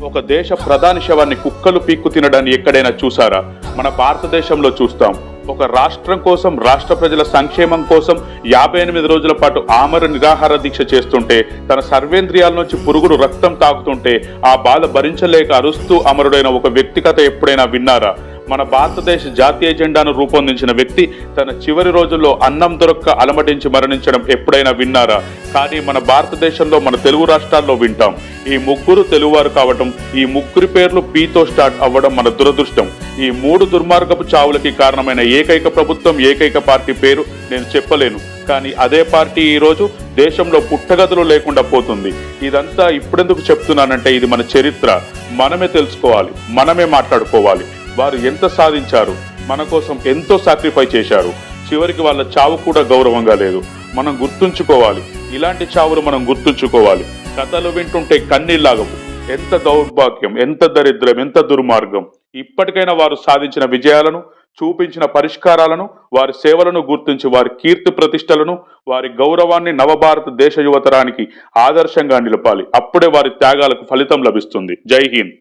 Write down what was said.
ఒక దేశ ప్రధాని శవాన్ని కుక్కలు పీక్కు తినడాన్ని ఎక్కడైనా చూసారా? మన భారతదేశంలో చూస్తాం. ఒక రాష్ట్రం కోసం, రాష్ట్ర ప్రజల సంక్షేమం కోసం 58 రోజుల పాటు ఆమర నిరాహార దీక్ష చేస్తుంటే, తన సర్వేంద్రియాల నుంచి పురుగుడు రక్తం తాగుతుంటే ఆ బాధ భరించలేక అరుస్తూ అమరుడైన ఒక వ్యక్తి కథ ఎప్పుడైనా విన్నారా? మన భారతదేశ జాతీయ జెండాను రూపొందించిన వ్యక్తి తన చివరి రోజుల్లో అన్నం దొరక్క అలమటించి మరణించడం ఎప్పుడైనా విన్నారా? కానీ మన భారతదేశంలో, మన తెలుగు రాష్ట్రాల్లో వింటాం. ఈ ముగ్గురు తెలుగువారు కావటం, ఈ ముగ్గురి పేర్లు పీతో స్టార్ట్ అవ్వడం మన దురదృష్టం. ఈ 3 దుర్మార్గపు చావులకి కారణమైన ఏకైక ప్రభుత్వం, ఏకైక పార్టీ పేరు నేను చెప్పలేను. కానీ అదే పార్టీ ఈ రోజు దేశంలో పుట్టగదులు లేకుండా పోతుంది. ఇదంతా ఇప్పుడెందుకు చెప్తున్నానంటే, ఇది మన చరిత్ర. మనమే తెలుసుకోవాలి, మనమే మాట్లాడుకోవాలి. వారు ఎంత సాధించారు, మన కోసం ఎంతో సాక్రిఫై చేశారు. చివరికి వాళ్ళ చావు కూడా గౌరవంగా లేదు. మనం గుర్తుంచుకోవాలి, ఇలాంటి చావులు మనం గుర్తుంచుకోవాలి. కథలు వింటుంటే కన్నీళ్ళాగవు. ఎంత దౌర్భాగ్యం, ఎంత దరిద్రం, ఎంత దుర్మార్గం. ఇప్పటికైనా వారు సాధించిన విజయాలను, చూపించిన పరిష్కారాలను, వారి సేవలను గుర్తించి వారి కీర్తి ప్రతిష్టలను, వారి గౌరవాన్ని నవభారత దేశ యువతరానికి ఆదర్శంగా నిలపాలి. అప్పుడే వారి త్యాగాలకు ఫలితం లభిస్తుంది. జై హింద్.